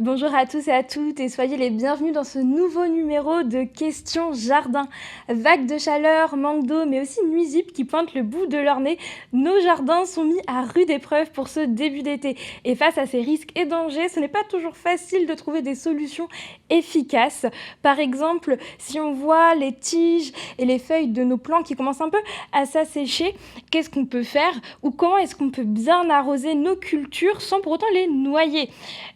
Bonjour à tous et à toutes et soyez les bienvenus dans ce nouveau numéro de Questions Jardin. Vagues de chaleur, manque d'eau mais aussi nuisibles qui pointent le bout de leur nez, nos jardins sont mis à rude épreuve pour ce début d'été. Et face à ces risques et dangers, ce n'est pas toujours facile de trouver des solutions efficaces. Par exemple, si on voit les tiges et les feuilles de nos plants qui commencent un peu à s'assécher, qu'est-ce qu'on peut faire ou comment est-ce qu'on peut bien arroser nos cultures sans pour autant les noyer ?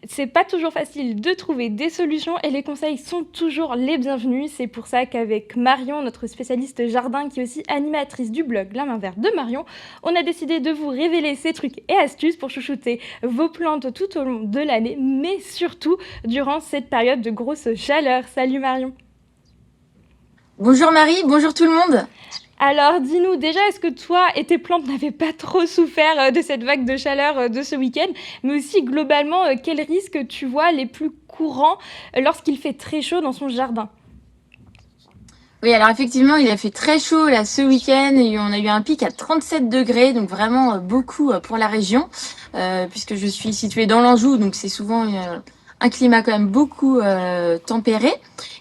C'est pas toujours facile de trouver des solutions et les conseils sont toujours les bienvenus. C'est pour ça qu'avec Marion, notre spécialiste jardin qui est aussi animatrice du blog La Main Verte de Marion, on a décidé de vous révéler ces trucs et astuces pour chouchouter vos plantes tout au long de l'année, mais surtout durant cette période de grosse chaleur. Salut Marion. Bonjour Marie, bonjour tout le monde. Alors, dis-nous déjà, est-ce que toi et tes plantes n'avaient pas trop souffert de cette vague de chaleur de ce week-end, mais aussi globalement, quels risques tu vois les plus courants lorsqu'il fait très chaud dans son jardin ? Oui, alors effectivement, il a fait très chaud là ce week-end et on a eu un pic à 37 degrés, donc vraiment beaucoup pour la région, puisque je suis située dans l'Anjou, donc c'est souvent un climat quand même beaucoup tempéré.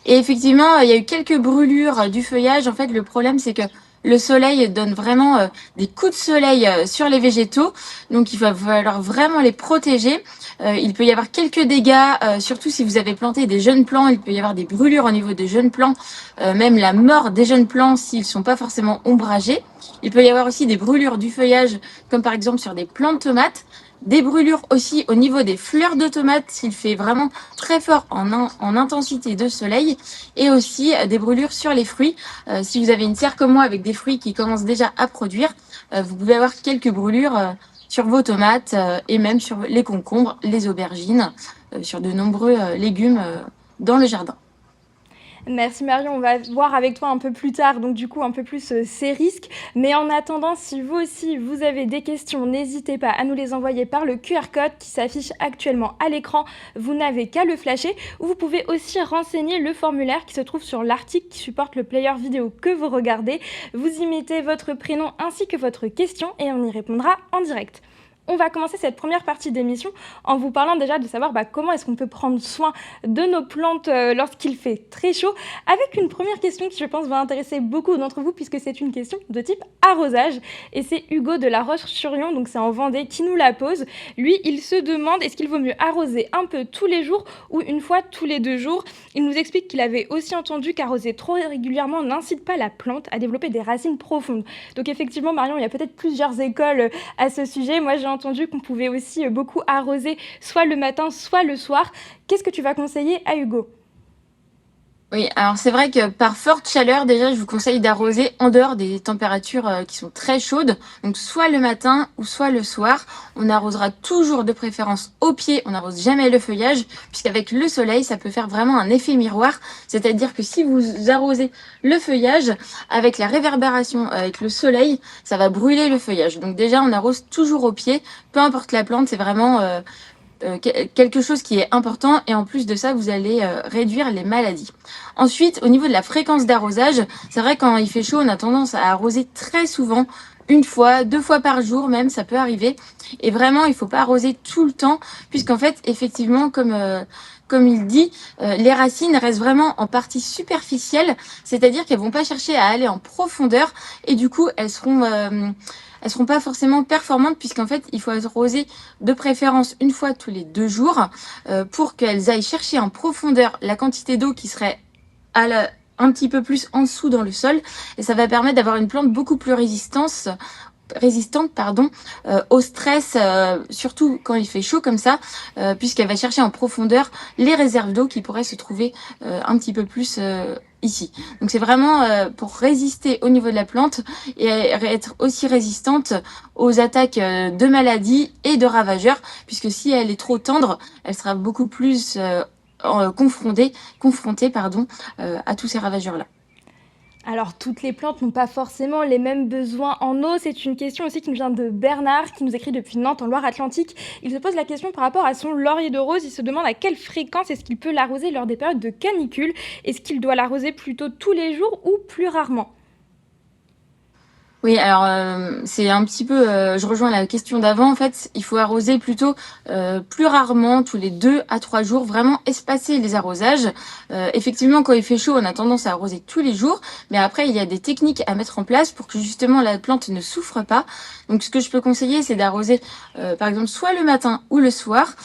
Et effectivement, il y a eu quelques brûlures du feuillage. En fait, le problème, c'est que le soleil donne vraiment des coups de soleil sur les végétaux, donc il va falloir vraiment les protéger. Il peut y avoir quelques dégâts, surtout si vous avez planté des jeunes plants, il peut y avoir des brûlures au niveau des jeunes plants, même la mort des jeunes plants s'ils sont pas forcément ombragés. Il peut y avoir aussi des brûlures du feuillage, comme par exemple sur des plants de tomates. Des brûlures aussi au niveau des fleurs de tomates s'il fait vraiment très fort en intensité de soleil, et aussi des brûlures sur les fruits. Si vous avez une serre comme moi avec des fruits qui commencent déjà à produire, vous pouvez avoir quelques brûlures sur vos tomates et même sur les concombres, les aubergines, sur de nombreux légumes dans le jardin. Merci Marion, on va voir avec toi un peu plus tard, donc du coup un peu plus ces risques. Mais en attendant, si vous aussi vous avez des questions, n'hésitez pas à nous les envoyer par le QR code qui s'affiche actuellement à l'écran. Vous n'avez qu'à le flasher, ou vous pouvez aussi renseigner le formulaire qui se trouve sur l'article qui supporte le player vidéo que vous regardez. Vous y mettez votre prénom ainsi que votre question et on y répondra en direct. On va commencer cette première partie d'émission en vous parlant déjà de savoir comment est-ce qu'on peut prendre soin de nos plantes lorsqu'il fait très chaud, avec une première question qui je pense va intéresser beaucoup d'entre vous puisque c'est une question de type arrosage et c'est Hugo de La Roche-sur-Yon, donc c'est en Vendée, qui nous la pose. Lui, il se demande est-ce qu'il vaut mieux arroser un peu tous les jours ou une fois tous les 2 jours. Il nous explique qu'il avait aussi entendu qu'arroser trop régulièrement n'incite pas la plante à développer des racines profondes. Donc effectivement Marion, il y a peut-être plusieurs écoles à ce sujet. Moi j'ai entendu qu'on pouvait aussi beaucoup arroser soit le matin, soit le soir. Qu'est-ce que tu vas conseiller à Hugo ? Oui, alors c'est vrai que par forte chaleur, déjà, je vous conseille d'arroser en dehors des températures qui sont très chaudes. Donc soit le matin ou soit le soir. On arrosera toujours de préférence au pied, on n'arrose jamais le feuillage, puisqu'avec le soleil, ça peut faire vraiment un effet miroir. C'est-à-dire que si vous arrosez le feuillage, avec la réverbération, avec le soleil, ça va brûler le feuillage. Donc déjà, on arrose toujours au pied, peu importe la plante, c'est vraiment quelque chose qui est important, et en plus de ça vous allez réduire les maladies. Ensuite, au niveau de la fréquence d'arrosage, c'est vrai quand il fait chaud on a tendance à arroser très souvent, une fois, 2 fois par jour même, ça peut arriver, et vraiment il faut pas arroser tout le temps, puisqu'en fait effectivement comme il dit, les racines restent vraiment en partie superficielle, c'est-à-dire qu'elles vont pas chercher à aller en profondeur, et du coup elles seront pas forcément performantes, puisqu'en fait il faut arroser de préférence une fois tous les 2 jours pour qu'elles aillent chercher en profondeur la quantité d'eau qui serait un petit peu plus en dessous dans le sol, et ça va permettre d'avoir une plante beaucoup plus résistante au stress, surtout quand il fait chaud comme ça, puisqu'elle va chercher en profondeur les réserves d'eau qui pourraient se trouver un petit peu plus ici. Donc c'est vraiment pour résister au niveau de la plante et être aussi résistante aux attaques de maladies et de ravageurs, puisque si elle est trop tendre, elle sera beaucoup plus confrontée à tous ces ravageurs-là. Alors, toutes les plantes n'ont pas forcément les mêmes besoins en eau. C'est une question aussi qui nous vient de Bernard, qui nous écrit depuis Nantes, en Loire-Atlantique. Il se pose la question par rapport à son laurier de rose. Il se demande à quelle fréquence est-ce qu'il peut l'arroser lors des périodes de canicule. Est-ce qu'il doit l'arroser plutôt tous les jours ou plus rarement ? Oui, alors, c'est un petit peu, je rejoins la question d'avant. En fait, il faut arroser plutôt, plus rarement, tous les 2 à 3 jours, vraiment espacer les arrosages. Effectivement, quand il fait chaud, on a tendance à arroser tous les jours, mais après il y a des techniques à mettre en place pour que justement la plante ne souffre pas. Donc ce que je peux conseiller, c'est d'arroser, par exemple, soit le matin ou le soir.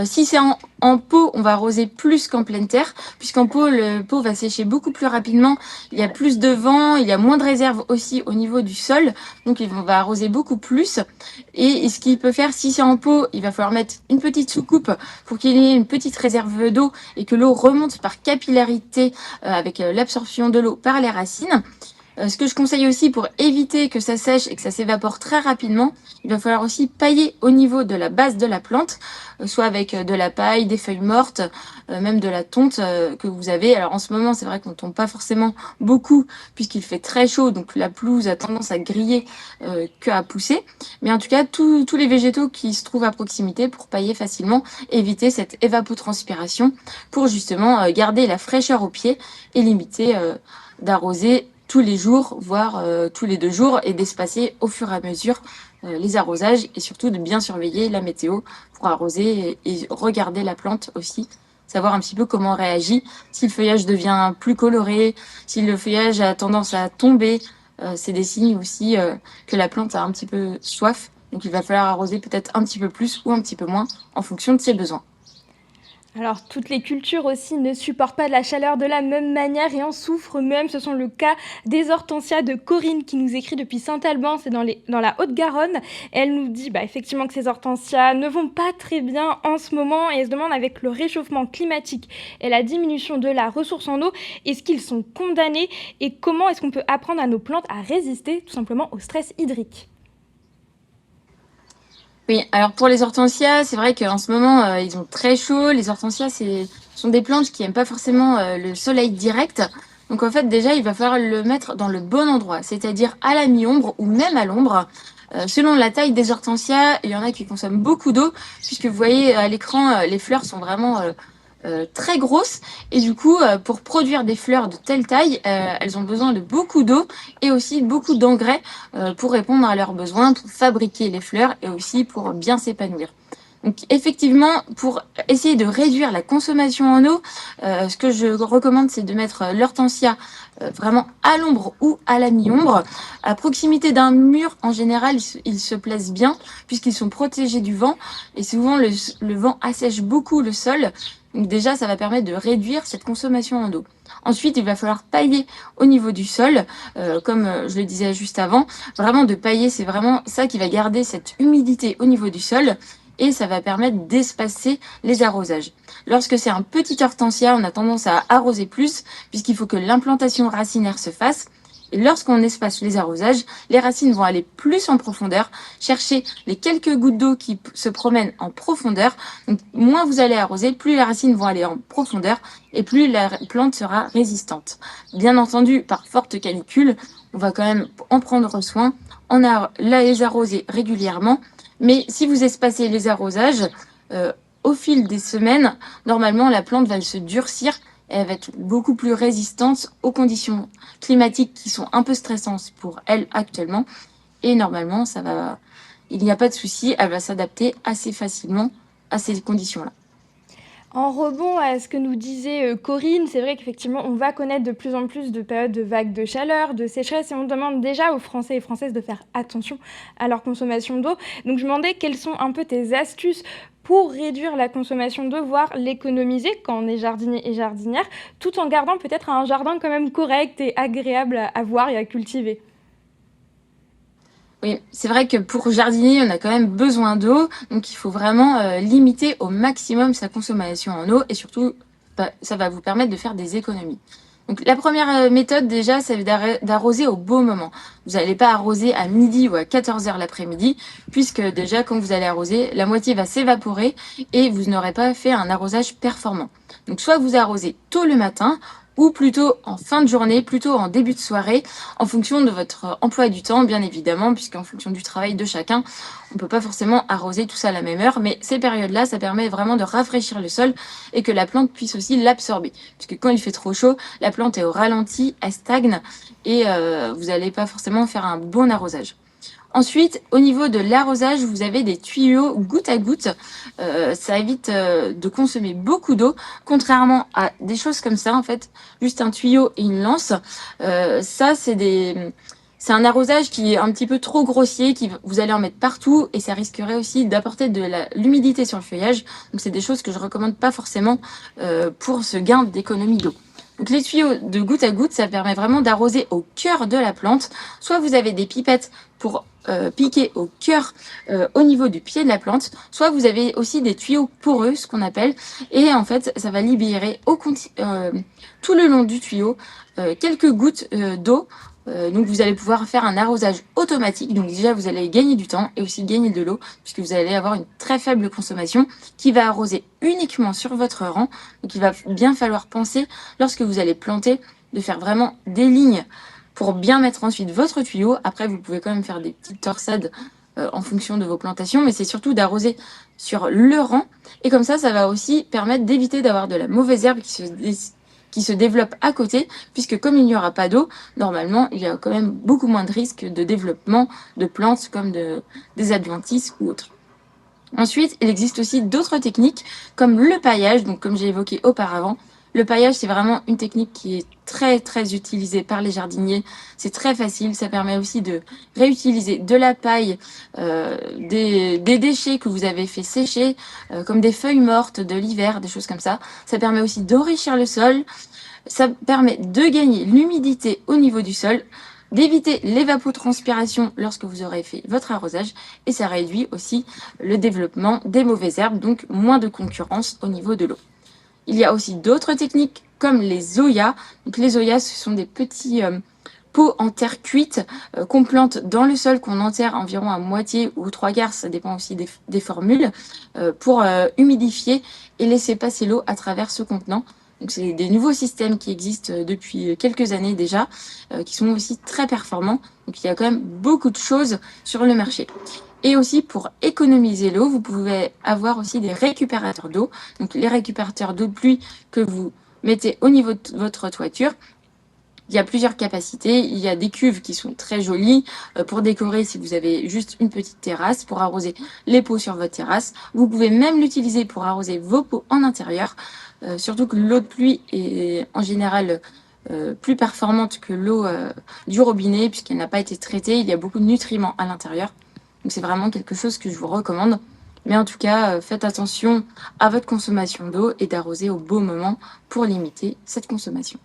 Si c'est en pot, on va arroser plus qu'en pleine terre, puisqu'en pot, le pot va sécher beaucoup plus rapidement, il y a plus de vent, il y a moins de réserve aussi au niveau du sol, donc on va arroser beaucoup plus. Et ce qu'il peut faire, si c'est en pot, il va falloir mettre une petite soucoupe pour qu'il y ait une petite réserve d'eau et que l'eau remonte par capillarité avec l'absorption de l'eau par les racines. Ce que je conseille aussi pour éviter que ça sèche et que ça s'évapore très rapidement, il va falloir aussi pailler au niveau de la base de la plante, soit avec de la paille, des feuilles mortes, même de la tonte que vous avez. Alors en ce moment, c'est vrai qu'on ne tombe pas forcément beaucoup puisqu'il fait très chaud, donc la pelouse a tendance à griller qu'à pousser. Mais en tout cas, tous les végétaux qui se trouvent à proximité pour pailler facilement, éviter cette évapotranspiration pour justement garder la fraîcheur au pied et limiter d'arroser tous les jours, voire tous les 2 jours, et d'espacer au fur et à mesure les arrosages et surtout de bien surveiller la météo pour arroser et regarder la plante aussi, savoir un petit peu comment on réagit, si le feuillage devient plus coloré, si le feuillage a tendance à tomber, c'est des signes aussi que la plante a un petit peu soif, donc il va falloir arroser peut-être un petit peu plus ou un petit peu moins en fonction de ses besoins. Alors, toutes les cultures aussi ne supportent pas la chaleur de la même manière et en souffrent même. Ce sont le cas des hortensias de Corinne qui nous écrit depuis Saint-Alban, c'est dans la Haute-Garonne. Elle nous dit effectivement que ces hortensias ne vont pas très bien en ce moment et elle se demande avec le réchauffement climatique et la diminution de la ressource en eau, est-ce qu'ils sont condamnés et comment est-ce qu'on peut apprendre à nos plantes à résister tout simplement au stress hydrique? Oui, alors pour les hortensias, c'est vrai qu'en ce moment, ils ont très chaud. Les hortensias, sont des plantes qui aiment pas forcément le soleil direct. Donc en fait, déjà, il va falloir le mettre dans le bon endroit, c'est-à-dire à la mi-ombre ou même à l'ombre. Selon la taille des hortensias, il y en a qui consomment beaucoup d'eau, puisque vous voyez à l'écran, les fleurs sont vraiment très grosses. Et du coup, pour produire des fleurs de telle taille, elles ont besoin de beaucoup d'eau et aussi beaucoup d'engrais pour répondre à leurs besoins, pour fabriquer les fleurs et aussi pour bien s'épanouir. Donc effectivement, pour essayer de réduire la consommation en eau, ce que je recommande, c'est de mettre l'hortensia vraiment à l'ombre ou à la mi-ombre. À proximité d'un mur, en général, ils se plaisent bien puisqu'ils sont protégés du vent et souvent le vent assèche beaucoup le sol. Donc déjà, ça va permettre de réduire cette consommation en eau. Ensuite, il va falloir pailler au niveau du sol, comme je le disais juste avant. Vraiment de pailler, c'est vraiment ça qui va garder cette humidité au niveau du sol et ça va permettre d'espacer les arrosages. Lorsque c'est un petit hortensia, on a tendance à arroser plus puisqu'il faut que l'implantation racinaire se fasse. Et lorsqu'on espace les arrosages, les racines vont aller plus en profondeur, chercher les quelques gouttes d'eau qui se promènent en profondeur. Donc, moins vous allez arroser, plus les racines vont aller en profondeur et plus la plante sera résistante. Bien entendu, par forte canicule, on va quand même en prendre soin, les arroser régulièrement. Mais si vous espacez les arrosages, euh, au fil des semaines, normalement, la plante va se durcir et elle va être beaucoup plus résistante aux conditions climatiques qui sont un peu stressantes pour elle actuellement. Et normalement, il n'y a pas de souci, elle va s'adapter assez facilement à ces conditions-là. En rebond à ce que nous disait Corinne, c'est vrai qu'effectivement, on va connaître de plus en plus de périodes de vagues de chaleur, de sécheresse, et on demande déjà aux Français et Françaises de faire attention à leur consommation d'eau. Donc je me demandais quelles sont un peu tes astuces pour réduire la consommation d'eau, voire l'économiser quand on est jardinier et jardinière, tout en gardant peut-être un jardin quand même correct et agréable à voir et à cultiver. Oui, c'est vrai que pour jardiner, on a quand même besoin d'eau, donc il faut vraiment limiter au maximum sa consommation en eau et surtout, ça va vous permettre de faire des économies. Donc la première méthode déjà, c'est d'arroser au beau moment. Vous n'allez pas arroser à midi ou à 14 heures l'après-midi, puisque déjà quand vous allez arroser, la moitié va s'évaporer et vous n'aurez pas fait un arrosage performant. Donc soit vous arrosez tôt le matin ou plutôt en fin de journée, plutôt en début de soirée, en fonction de votre emploi du temps, bien évidemment, puisqu'en fonction du travail de chacun, on ne peut pas forcément arroser tout ça à la même heure, mais ces périodes-là, ça permet vraiment de rafraîchir le sol et que la plante puisse aussi l'absorber. Puisque quand il fait trop chaud, la plante est au ralenti, elle stagne et vous n'allez pas forcément faire un bon arrosage. Ensuite, au niveau de l'arrosage, vous avez des tuyaux goutte à goutte. Ça évite de consommer beaucoup d'eau, contrairement à des choses comme ça, en fait, juste un tuyau et une lance. Ça, c'est un arrosage qui est un petit peu trop grossier, vous allez en mettre partout et ça risquerait aussi d'apporter de l'humidité sur le feuillage. Donc, c'est des choses que je recommande pas forcément pour ce gain d'économie d'eau. Donc les tuyaux de goutte à goutte, ça permet vraiment d'arroser au cœur de la plante. Soit vous avez des pipettes pour piquer au cœur, au niveau du pied de la plante, soit vous avez aussi des tuyaux poreux, ce qu'on appelle, et en fait, ça va libérer tout le long du tuyau quelques gouttes d'eau. Donc vous allez pouvoir faire un arrosage automatique. Donc déjà, vous allez gagner du temps et aussi gagner de l'eau, puisque vous allez avoir une très faible consommation qui va arroser uniquement sur votre rang. Donc il va bien falloir penser, lorsque vous allez planter, de faire vraiment des lignes pour bien mettre ensuite votre tuyau. Après, vous pouvez quand même faire des petites torsades en fonction de vos plantations, mais c'est surtout d'arroser sur le rang. Et comme ça va aussi permettre d'éviter d'avoir de la mauvaise herbe qui se développe à côté, puisque comme il n'y aura pas d'eau, normalement, il y a quand même beaucoup moins de risques de développement de plantes comme des adventices ou autres. Ensuite, il existe aussi d'autres techniques comme le paillage. Donc, comme j'ai évoqué auparavant, le paillage, c'est vraiment une technique qui est très, très utilisée par les jardiniers. C'est très facile. Ça permet aussi de réutiliser de la paille, des déchets que vous avez fait sécher, comme des feuilles mortes de l'hiver, des choses comme ça. Ça permet aussi d'enrichir le sol. Ça permet de gagner l'humidité au niveau du sol, d'éviter l'évapotranspiration lorsque vous aurez fait votre arrosage, et ça réduit aussi le développement des mauvaises herbes, donc moins de concurrence au niveau de l'eau. Il y a aussi d'autres techniques comme les zoyas. Donc les zoyas, ce sont des petits pots en terre cuite qu'on plante dans le sol, qu'on enterre environ à moitié ou 3/4, ça dépend aussi des formules, pour humidifier et laisser passer l'eau à travers ce contenant. Donc c'est des nouveaux systèmes qui existent depuis quelques années déjà, qui sont aussi très performants. Donc il y a quand même beaucoup de choses sur le marché. Et aussi pour économiser l'eau, vous pouvez avoir aussi des récupérateurs d'eau. Donc les récupérateurs d'eau de pluie que vous mettez au niveau de votre toiture. Il y a plusieurs capacités. Il y a des cuves qui sont très jolies pour décorer si vous avez juste une petite terrasse, pour arroser les pots sur votre terrasse. Vous pouvez même l'utiliser pour arroser vos pots en intérieur. Surtout que l'eau de pluie est en général plus performante que l'eau du robinet, puisqu'elle n'a pas été traitée. Il y a beaucoup de nutriments à l'intérieur. Donc c'est vraiment quelque chose que je vous recommande. Mais en tout cas, faites attention à votre consommation d'eau et d'arroser au bon moment pour limiter cette consommation.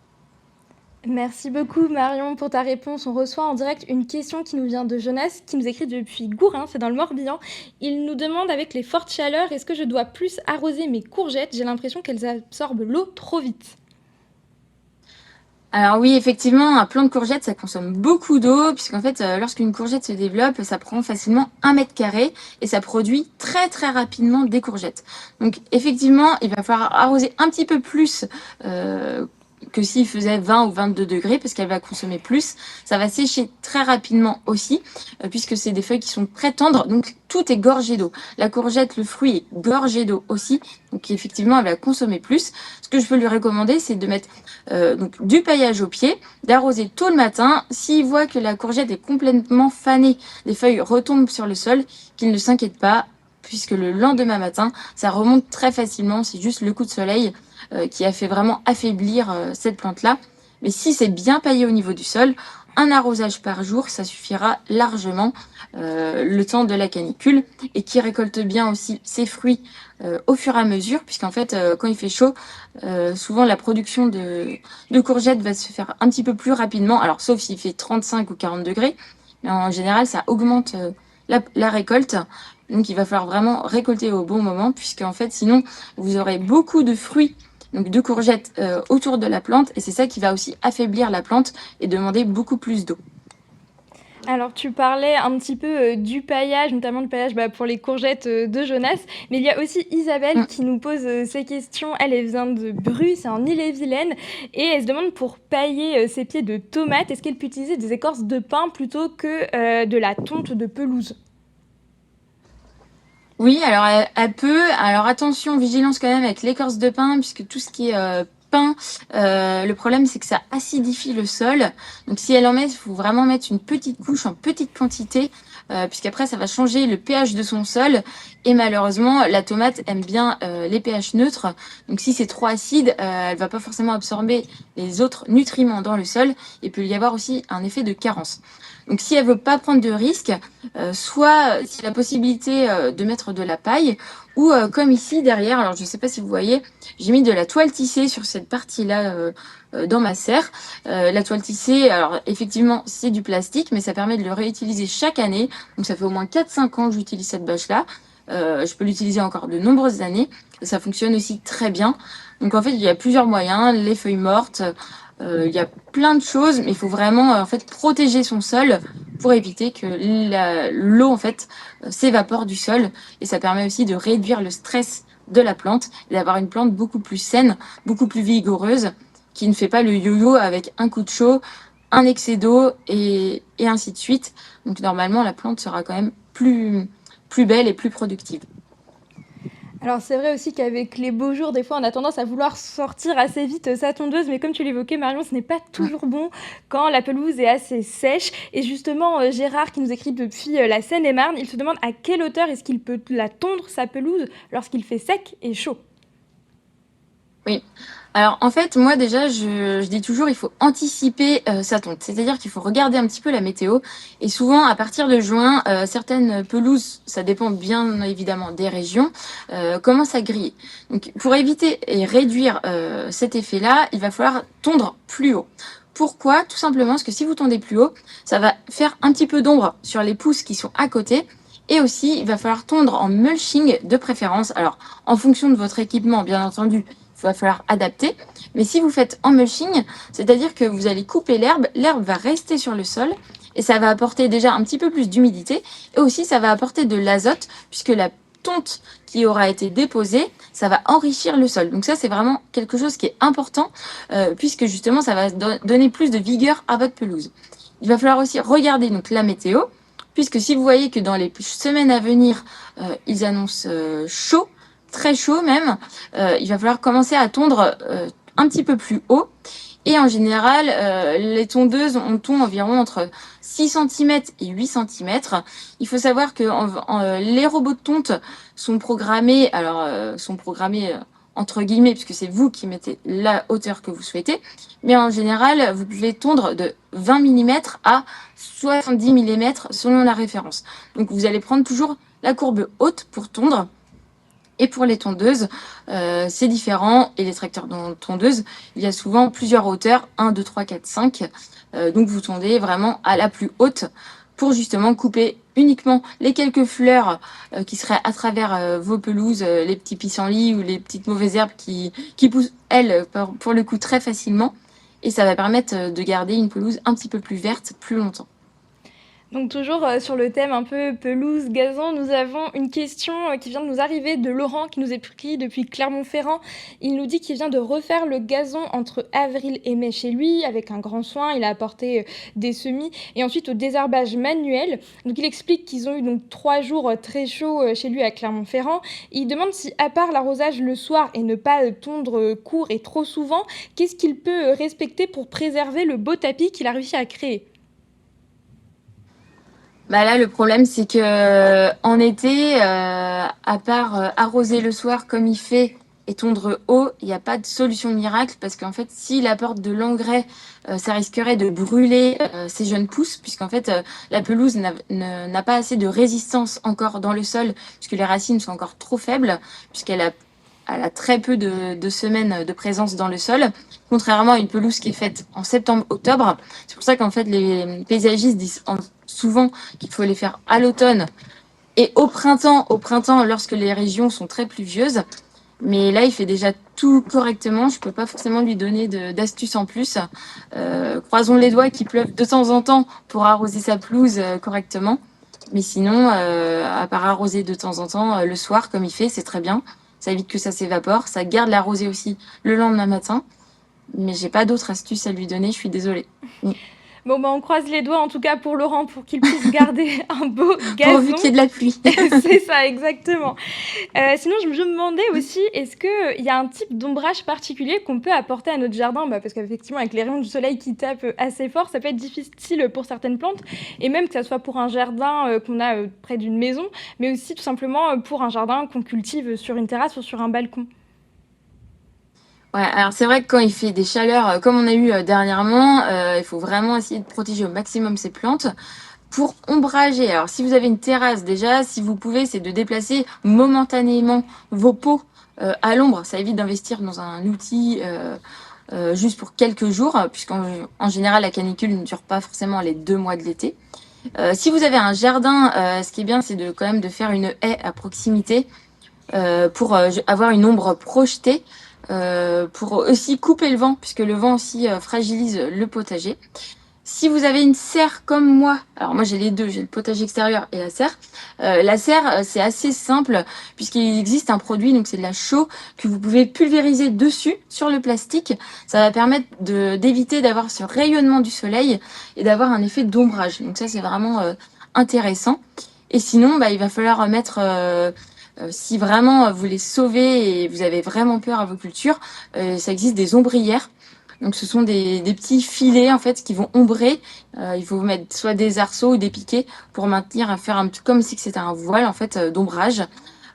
Merci beaucoup Marion pour ta réponse. On reçoit en direct une question qui nous vient de Jonas, qui nous écrit depuis Gourin, c'est dans le Morbihan. Il nous demande, avec les fortes chaleurs, est-ce que je dois plus arroser mes courgettes? J'ai l'impression qu'elles absorbent l'eau trop vite. Alors oui, effectivement, un plant de courgettes, ça consomme beaucoup d'eau, puisqu'en fait, lorsqu'une courgette se développe, ça prend facilement 1 mètre carré et ça produit très très rapidement des courgettes. Donc effectivement, il va falloir arroser un petit peu plus que s'il faisait 20 ou 22 degrés, parce qu'elle va consommer plus. Ça va sécher très rapidement aussi, puisque c'est des feuilles qui sont très tendres, donc tout est gorgé d'eau. La courgette, le fruit est gorgé d'eau aussi, donc effectivement, elle va consommer plus. Ce que je peux lui recommander, c'est de mettre donc du paillage au pied, d'arroser tôt le matin. S'il voit que la courgette est complètement fanée, les feuilles retombent sur le sol, qu'il ne s'inquiète pas, puisque le lendemain matin, ça remonte très facilement. C'est juste le coup de soleil qui a fait vraiment affaiblir cette plante-là. Mais si c'est bien paillé au niveau du sol, un arrosage par jour, ça suffira largement le temps de la canicule, et qui récolte bien aussi ses fruits au fur et à mesure, puisqu'en fait, quand il fait chaud, souvent la production de courgettes va se faire un petit peu plus rapidement. Alors, sauf s'il fait 35 ou 40 degrés, mais en général, ça augmente la récolte. Donc, il va falloir vraiment récolter au bon moment, puisqu'en fait, sinon, vous aurez beaucoup de fruits, donc de courgettes autour de la plante, et c'est ça qui va aussi affaiblir la plante et demander beaucoup plus d'eau. Alors, tu parlais un petit peu du paillage, notamment le paillage pour les courgettes de Jonas, mais il y a aussi Isabelle Mm. qui nous pose ces questions. Elle vient de Bru, c'est en Ille-et-Vilaine, et elle se demande pour pailler ses pieds de tomates, est-ce qu'elle peut utiliser des écorces de pin plutôt que de la tonte de pelouse? Oui, alors elle peut. Alors attention, vigilance quand même avec l'écorce de pin, puisque tout ce qui est pain, le problème c'est que ça acidifie le sol. Donc si elle en met, il faut vraiment mettre une petite couche en petite quantité, puisqu'après ça va changer le pH de son sol. Et malheureusement, la tomate aime bien les pH neutres. Donc si c'est trop acide, elle va pas forcément absorber les autres nutriments dans le sol. Et peut y avoir aussi un effet de carence. Donc si elle veut pas prendre de risques, soit si la possibilité de mettre de la paille, ou comme ici derrière, alors je ne sais pas si vous voyez, j'ai mis de la toile tissée sur cette partie-là dans ma serre. La toile tissée, alors effectivement c'est du plastique, mais ça permet de le réutiliser chaque année. Donc ça fait au moins 4-5 ans que j'utilise cette bâche-là. Je peux l'utiliser encore de nombreuses années. Ça fonctionne aussi très bien. Donc en fait, il y a plusieurs moyens. Les feuilles mortes, il y a plein de choses, mais il faut vraiment en fait protéger son sol pour éviter que l'eau en fait s'évapore du sol, et ça permet aussi de réduire le stress de la plante et d'avoir une plante beaucoup plus saine, beaucoup plus vigoureuse, qui ne fait pas le yo-yo avec un coup de chaud, un excès d'eau et ainsi de suite. Donc normalement la plante sera quand même plus belle et plus productive. Alors c'est vrai aussi qu'avec les beaux jours, des fois, on a tendance à vouloir sortir assez vite sa tondeuse, mais comme tu l'évoquais, Marion, ce n'est pas toujours bon quand la pelouse est assez sèche. Et justement, Gérard, qui nous écrit depuis la Seine-et-Marne, il se demande à quelle hauteur est-ce qu'il peut la tondre, sa pelouse, lorsqu'il fait sec et chaud. Oui. Alors en fait, moi déjà, je dis toujours, il faut anticiper sa tonte. C'est-à-dire qu'il faut regarder un petit peu la météo. Et souvent, à partir de juin, certaines pelouses, ça dépend bien évidemment des régions, commencent à griller. Donc pour éviter et réduire cet effet-là, il va falloir tondre plus haut. Pourquoi? Tout simplement parce que si vous tondez plus haut, ça va faire un petit peu d'ombre sur les pousses qui sont à côté. Et aussi, il va falloir tondre en mulching de préférence. Alors, en fonction de votre équipement, bien entendu, il va falloir adapter. Mais si vous faites en mulching, c'est-à-dire que vous allez couper l'herbe va rester sur le sol et ça va apporter déjà un petit peu plus d'humidité, et aussi ça va apporter de l'azote puisque la tonte qui aura été déposée, ça va enrichir le sol. Donc ça, c'est vraiment quelque chose qui est important puisque justement, ça va donner plus de vigueur à votre pelouse. Il va falloir aussi regarder donc la météo, puisque si vous voyez que dans les semaines à venir, ils annoncent chaud, très chaud même, il va falloir commencer à tondre un petit peu plus haut. Et en général, les tondeuses, on tond environ entre 6 cm et 8 cm. Il faut savoir que les robots de tonte sont programmés, entre guillemets, puisque c'est vous qui mettez la hauteur que vous souhaitez. Mais en général, vous pouvez tondre de 20 mm à 70 mm selon la référence. Donc vous allez prendre toujours la courbe haute pour tondre. Et pour les tondeuses, c'est différent. Et les tracteurs de tondeuses, il y a souvent plusieurs hauteurs, 1, 2, 3, 4, 5. Donc vous tondez vraiment à la plus haute pour justement couper uniquement les quelques fleurs qui seraient à travers vos pelouses, les petits pissenlits ou les petites mauvaises herbes qui poussent, elles, pour le coup, très facilement. Et ça va permettre de garder une pelouse un petit peu plus verte plus longtemps. Donc toujours sur le thème un peu pelouse, gazon, nous avons une question qui vient de nous arriver de Laurent qui nous écrit depuis Clermont-Ferrand. Il nous dit qu'il vient de refaire le gazon entre avril et mai chez lui avec un grand soin. Il a apporté des semis et ensuite au désherbage manuel. Donc il explique qu'ils ont eu donc 3 jours très chauds chez lui à Clermont-Ferrand. Il demande si à part l'arrosage le soir et ne pas tondre court et trop souvent, qu'est-ce qu'il peut respecter pour préserver le beau tapis qu'il a réussi à créer? Bah là, le problème, c'est que en été, à part arroser le soir comme il fait et tondre haut, il n'y a pas de solution miracle parce qu'en fait, s'il apporte de l'engrais, ça risquerait de brûler ses jeunes pousses, puisqu'en fait, la pelouse n'a pas assez de résistance encore dans le sol, puisque les racines sont encore trop faibles, elle a très peu de semaines de présence dans le sol, contrairement à une pelouse qui est faite en septembre-octobre. C'est pour ça qu'en fait, les paysagistes disent souvent qu'il faut les faire à l'automne et au printemps lorsque les régions sont très pluvieuses. Mais là, il fait déjà tout correctement. Je peux pas forcément lui donner d'astuces en plus. Croisons les doigts qu'il pleuve de temps en temps pour arroser sa pelouse correctement. Mais sinon, à part arroser de temps en temps, le soir, comme il fait, c'est très bien. Ça évite que ça s'évapore. Ça garde la rosée aussi le lendemain matin. Mais j'ai pas d'autres astuces à lui donner, je suis désolée. Bon, bah, on croise les doigts en tout cas pour Laurent pour qu'il puisse garder un beau Pourvu gazon. qu'il y ait de la pluie. C'est ça, exactement. Sinon, je me demandais aussi, est-ce qu'il y a un type d'ombrage particulier qu'on peut apporter à notre jardin? Parce qu'effectivement, avec les rayons du soleil qui tapent assez fort, ça peut être difficile pour certaines plantes, et même que ça soit pour un jardin qu'on a près d'une maison, mais aussi tout simplement pour un jardin qu'on cultive sur une terrasse ou sur un balcon. Ouais, alors c'est vrai que quand il fait des chaleurs comme on a eu dernièrement, il faut vraiment essayer de protéger au maximum ces plantes. Pour ombrager, alors si vous avez une terrasse déjà, si vous pouvez, c'est de déplacer momentanément vos pots à l'ombre. Ça évite d'investir dans un outil juste pour quelques jours, puisqu'en général la canicule ne dure pas forcément les 2 mois de l'été. Si vous avez un jardin, ce qui est bien, c'est de quand même de faire une haie à proximité pour avoir une ombre projetée. Pour aussi couper le vent, puisque le vent aussi fragilise le potager. Si vous avez une serre comme moi, alors moi j'ai les deux, j'ai le potager extérieur et la serre. La serre, c'est assez simple, puisqu'il existe un produit, donc c'est de la chaux, que vous pouvez pulvériser dessus, sur le plastique. Ça va permettre d'éviter d'avoir ce rayonnement du soleil et d'avoir un effet d'ombrage. Donc ça, c'est vraiment intéressant. Et sinon, il va falloir mettre... si vraiment vous les sauvez et vous avez vraiment peur à vos cultures, ça existe des ombrières. Donc ce sont des petits filets en fait qui vont ombrer. Il faut mettre soit des arceaux ou des piquets pour maintenir, faire un petit comme si c'était un voile en fait d'ombrage.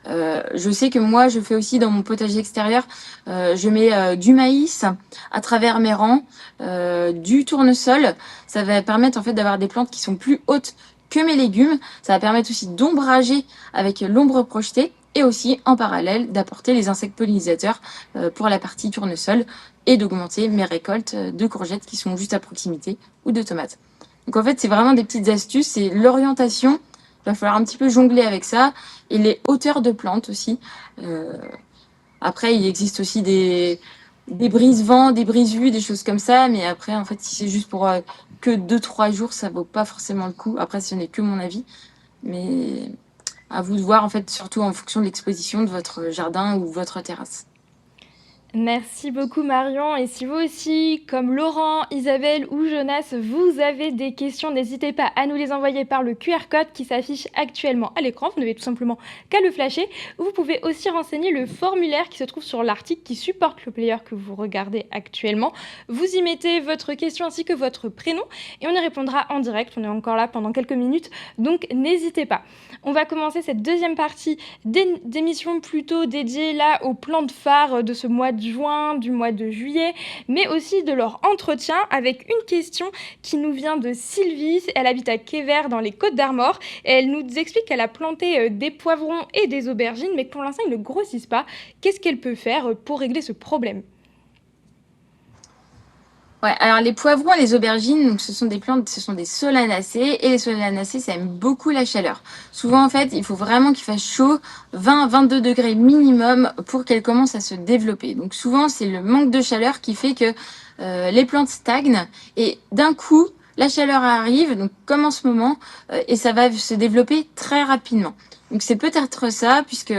Je sais que moi je fais aussi dans mon potager extérieur, je mets du maïs à travers mes rangs, du tournesol. Ça va permettre en fait d'avoir des plantes qui sont plus hautes que mes légumes. Ça va permettre aussi d'ombrager avec l'ombre projetée et aussi en parallèle d'apporter les insectes pollinisateurs pour la partie tournesol et d'augmenter mes récoltes de courgettes qui sont juste à proximité ou de tomates. Donc en fait, c'est vraiment des petites astuces, c'est l'orientation. Il va falloir un petit peu jongler avec ça et les hauteurs de plantes aussi. Après, il existe aussi des brises-vents, des brises-vent, des choses comme ça. Mais après, en fait, si c'est juste pour que 2-3 jours, ça vaut pas forcément le coup. Après, ce n'est que mon avis. Mais à vous de voir, en fait, surtout en fonction de l'exposition de votre jardin ou votre terrasse. Merci beaucoup Marion. Et si vous aussi, comme Laurent, Isabelle ou Jonas, vous avez des questions, n'hésitez pas à nous les envoyer par le QR code qui s'affiche actuellement à l'écran. Vous n'avez tout simplement qu'à le flasher. Vous pouvez aussi renseigner le formulaire qui se trouve sur l'article qui supporte le player que vous regardez actuellement. Vous y mettez votre question ainsi que votre prénom et on y répondra en direct. On est encore là pendant quelques minutes, donc n'hésitez pas. On va commencer cette deuxième partie d'émission plutôt dédiée là aux plantes phares de ce mois de juin, du mois de juillet, mais aussi de leur entretien avec une question qui nous vient de Sylvie. Elle habite à Quévert dans les Côtes-d'Armor et elle nous explique qu'elle a planté des poivrons et des aubergines, mais que pour l'instant ils ne grossissent pas. Qu'est-ce qu'elle peut faire pour régler ce problème? Ouais, alors les poivrons et les aubergines, donc ce sont des plantes, ce sont des solanacées, et les solanacées, ça aime beaucoup la chaleur. Souvent, en fait, il faut vraiment qu'il fasse chaud, 20-22 degrés minimum, pour qu'elles commencent à se développer. Donc souvent, c'est le manque de chaleur qui fait que les plantes stagnent, et d'un coup, la chaleur arrive, donc comme en ce moment, et ça va se développer très rapidement. Donc c'est peut-être ça, puisque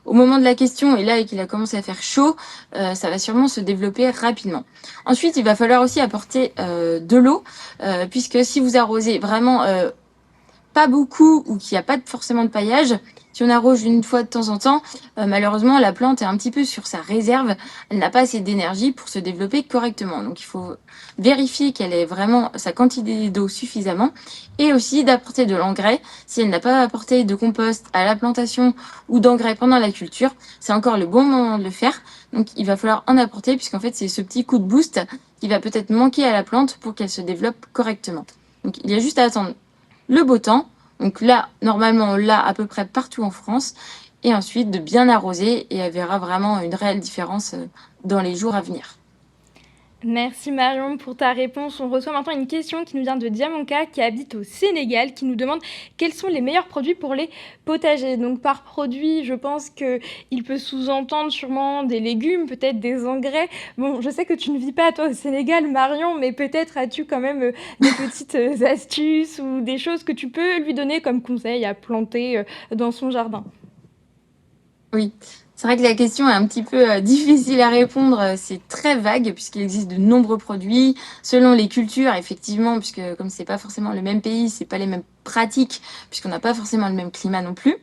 au moment de la question, et là qu'il a commencé à faire chaud, ça va sûrement se développer rapidement. Ensuite, il va falloir aussi apporter de l'eau, puisque si vous arrosez vraiment pas beaucoup ou qu'il n'y a pas forcément de paillage, si on arrose une fois de temps en temps, malheureusement, la plante est un petit peu sur sa réserve. Elle n'a pas assez d'énergie pour se développer correctement. Donc, il faut vérifier qu'elle ait vraiment sa quantité d'eau suffisamment et aussi d'apporter de l'engrais. Si elle n'a pas apporté de compost à la plantation ou d'engrais pendant la culture, c'est encore le bon moment de le faire. Donc, il va falloir en apporter puisqu'en fait, c'est ce petit coup de boost qui va peut-être manquer à la plante pour qu'elle se développe correctement. Donc, il y a juste à attendre le beau temps. Donc là, normalement, on l'a à peu près partout en France. Et ensuite, de bien arroser et elle verra vraiment une réelle différence dans les jours à venir. Merci Marion pour ta réponse. On reçoit maintenant une question qui nous vient de Diamanka qui habite au Sénégal, qui nous demande quels sont les meilleurs produits pour les potagers. Donc par produit, je pense qu'il peut sous-entendre sûrement des légumes, peut-être des engrais. Bon, je sais que tu ne vis pas toi au Sénégal Marion, mais peut-être as-tu quand même des petites astuces ou des choses que tu peux lui donner comme conseil à planter dans son jardin. Oui, c'est vrai que la question est un petit peu difficile à répondre. C'est très vague puisqu'il existe de nombreux produits selon les cultures, effectivement, puisque comme c'est pas forcément le même pays, c'est pas les mêmes pratiques, puisqu'on n'a pas forcément le même climat non plus.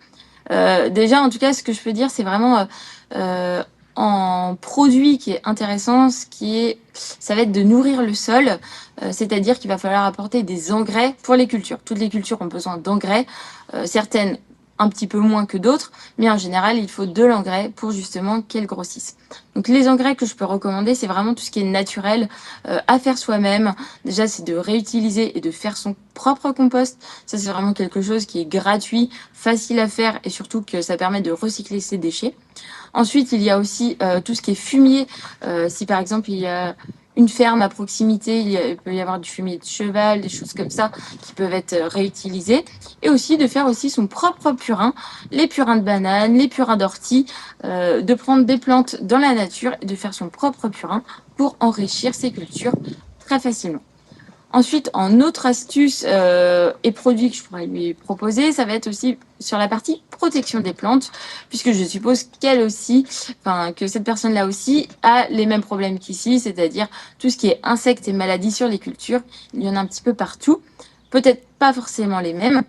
Déjà, en tout cas, ce que je peux dire, c'est vraiment euh, en produit qui est intéressant, ça va être de nourrir le sol, c'est-à-dire qu'il va falloir apporter des engrais pour les cultures. Toutes les cultures ont besoin d'engrais, certaines un petit peu moins que d'autres, mais en général, il faut de l'engrais pour justement qu'elles grossissent. Donc les engrais que je peux recommander, c'est vraiment tout ce qui est naturel, à faire soi-même. Déjà, c'est de réutiliser et de faire son propre compost. Ça, c'est vraiment quelque chose qui est gratuit, facile à faire et surtout que ça permet de recycler ses déchets. Ensuite, il y a aussi tout ce qui est fumier. Si par exemple il y a une ferme à proximité, il peut y avoir du fumier de cheval, des choses comme ça qui peuvent être réutilisées. Et aussi de faire aussi son propre purin, les purins de bananes, les purins d'ortie, de prendre des plantes dans la nature et de faire son propre purin pour enrichir ses cultures très facilement. Ensuite, en autre astuce et produit que je pourrais lui proposer, ça va être aussi sur la partie protection des plantes, puisque je suppose qu'elle aussi, enfin que cette personne-là aussi a les mêmes problèmes qu'ici, c'est-à-dire tout ce qui est insectes et maladies sur les cultures. Il y en a un petit peu partout, peut-être pas forcément les mêmes.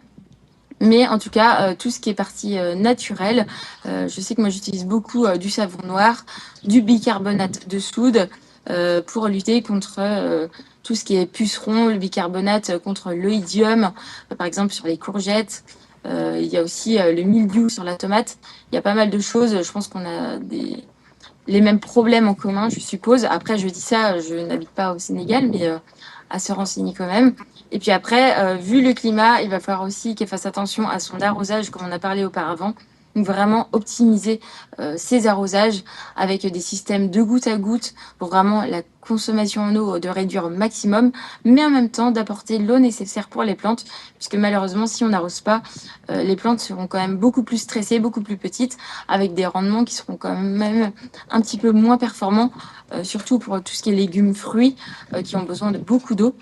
Mais en tout cas, tout ce qui est partie naturelle, je sais que moi j'utilise beaucoup du savon noir, du bicarbonate de soude pour lutter contre tout ce qui est puceron, le bicarbonate contre l'oïdium, par exemple sur les courgettes. Il y a aussi le mildiou sur la tomate. Il y a pas mal de choses. Je pense qu'on a les mêmes problèmes en commun, je suppose. Après, je dis ça, je n'habite pas au Sénégal, mais à se renseigner quand même. Et puis après, vu le climat, il va falloir aussi qu'elle fasse attention à son arrosage, comme on a parlé auparavant. Donc vraiment optimiser ses arrosages avec des systèmes de goutte à goutte pour vraiment la consommation en eau de réduire au maximum, mais en même temps d'apporter l'eau nécessaire pour les plantes, puisque malheureusement, si on n'arrose pas, les plantes seront quand même beaucoup plus stressées, beaucoup plus petites, avec des rendements qui seront quand même un petit peu moins performants, surtout pour tout ce qui est légumes, fruits, qui ont besoin de beaucoup d'eau.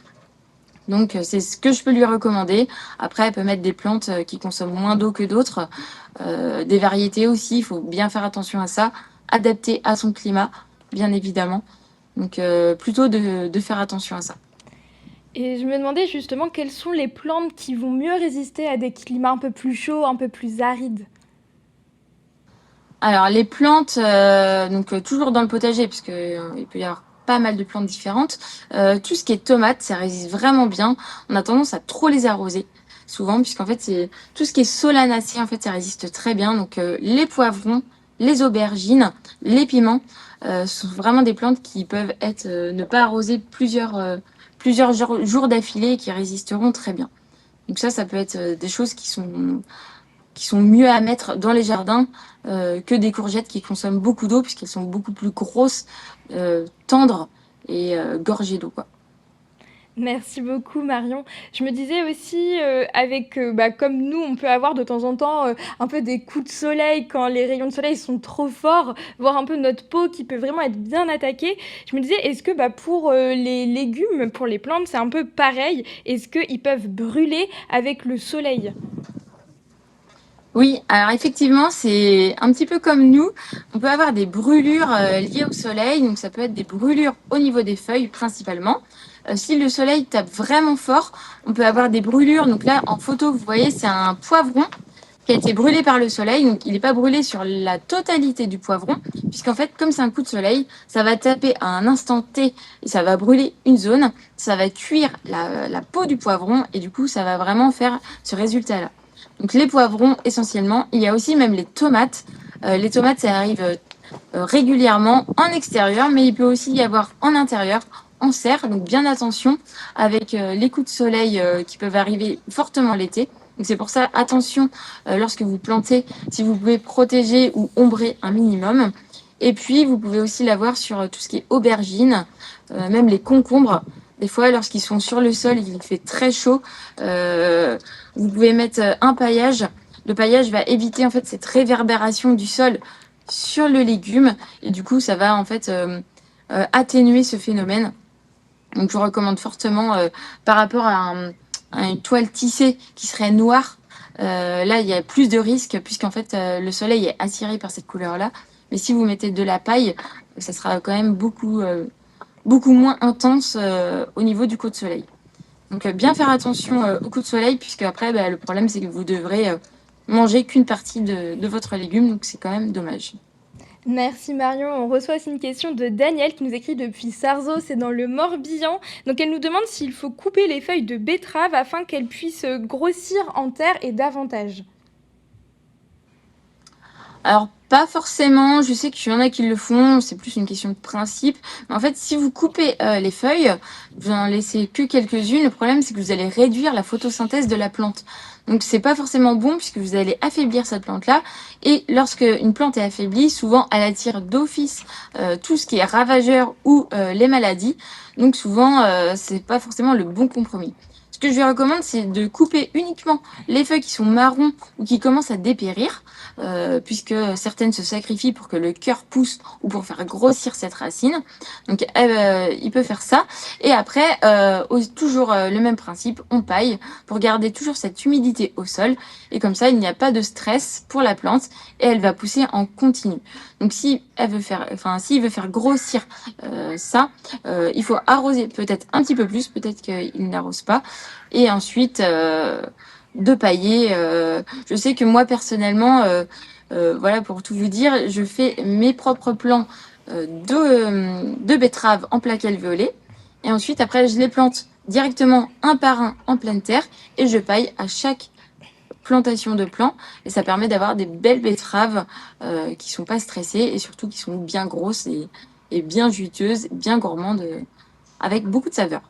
Donc, c'est ce que je peux lui recommander. Après, elle peut mettre des plantes qui consomment moins d'eau que d'autres. Des variétés aussi, il faut bien faire attention à ça. Adapter à son climat, bien évidemment. Donc, plutôt de faire attention à ça. Et je me demandais justement quelles sont les plantes qui vont mieux résister à des climats un peu plus chauds, un peu plus arides. Alors, les plantes, donc toujours dans le potager, puisque il peut y avoir pas mal de plantes différentes. Tout ce qui est tomates, ça résiste vraiment bien. On a tendance à trop les arroser, souvent, puisqu'en fait, c'est tout ce qui est solanacées, en fait, ça résiste très bien. Donc, les poivrons, les aubergines, les piments, sont vraiment des plantes qui peuvent être ne pas arroser plusieurs jours d'affilée et qui résisteront très bien. Donc ça peut être des choses qui sont mieux à mettre dans les jardins que des courgettes qui consomment beaucoup d'eau puisqu'elles sont beaucoup plus grosses, tendres et gorgées d'eau, quoi. Merci beaucoup Marion. Je me disais aussi, comme nous, on peut avoir de temps en temps un peu des coups de soleil quand les rayons de soleil sont trop forts, voire un peu notre peau qui peut vraiment être bien attaquée. Je me disais, est-ce que pour les légumes, pour les plantes, c'est un peu pareil? Est-ce qu'ils peuvent brûler avec le soleil? Oui, alors effectivement, c'est un petit peu comme nous. On peut avoir des brûlures liées au soleil, donc ça peut être des brûlures au niveau des feuilles principalement. Si le soleil tape vraiment fort, on peut avoir des brûlures. Donc là, en photo, vous voyez, c'est un poivron qui a été brûlé par le soleil. Donc il n'est pas brûlé sur la totalité du poivron, puisqu'en fait, comme c'est un coup de soleil, ça va taper à un instant T et ça va brûler une zone. Ça va cuire la peau du poivron et du coup, ça va vraiment faire ce résultat-là. Donc les poivrons essentiellement. Il y a aussi même les tomates. Les tomates, ça arrive régulièrement en extérieur, mais il peut aussi y avoir en intérieur, en serre. Donc bien attention avec les coups de soleil qui peuvent arriver fortement l'été. Donc c'est pour ça, attention lorsque vous plantez, si vous pouvez protéger ou ombrer un minimum. Et puis, vous pouvez aussi l'avoir sur tout ce qui est aubergines, même les concombres. Des fois, lorsqu'ils sont sur le sol, il fait très chaud. Vous pouvez mettre un paillage. Le paillage va éviter en fait cette réverbération du sol sur le légume et du coup, ça va en fait atténuer ce phénomène. Donc, je vous recommande fortement par rapport à une toile tissée qui serait noire. Là, il y a plus de risques puisqu'en fait, le soleil est attiré par cette couleur-là. Mais si vous mettez de la paille, ça sera quand même beaucoup moins intense au niveau du coup de soleil. Donc, bien faire attention au coup de soleil puisque après, le problème, c'est que vous devrez manger qu'une partie de votre légume. Donc, c'est quand même dommage. Merci Marion. On reçoit aussi une question de Danielle qui nous écrit depuis Sarzeau, c'est dans le Morbihan. Donc elle nous demande s'il faut couper les feuilles de betterave afin qu'elles puissent grossir en terre et davantage. Alors, pas forcément, je sais qu'il y en a qui le font, c'est plus une question de principe. Mais en fait, si vous coupez les feuilles, vous en laissez que quelques-unes, le problème c'est que vous allez réduire la photosynthèse de la plante. Donc c'est pas forcément bon puisque vous allez affaiblir cette plante-là. Et lorsque une plante est affaiblie, souvent elle attire d'office tout ce qui est ravageur ou les maladies. Donc souvent, c'est pas forcément le bon compromis. Ce que je lui recommande, c'est de couper uniquement les feuilles qui sont marrons ou qui commencent à dépérir. Puisque certaines se sacrifient pour que le cœur pousse ou pour faire grossir cette racine. Donc, il peut faire ça. Et après, toujours le même principe, on paille pour garder toujours cette humidité au sol. Et comme ça, il n'y a pas de stress pour la plante et elle va pousser en continu. Donc, s'il veut faire grossir ça, il faut arroser peut-être un petit peu plus, peut-être qu'il n'arrose pas. Et ensuite, de pailler. Je sais que moi personnellement, voilà pour tout vous dire, je fais mes propres plants de betteraves en plaques alvéolées. Et ensuite, après, je les plante directement un par un en pleine terre et je paille à chaque plantation de plants. Et ça permet d'avoir des belles betteraves qui sont pas stressées et surtout qui sont bien grosses et bien juteuses, bien gourmandes, avec beaucoup de saveur.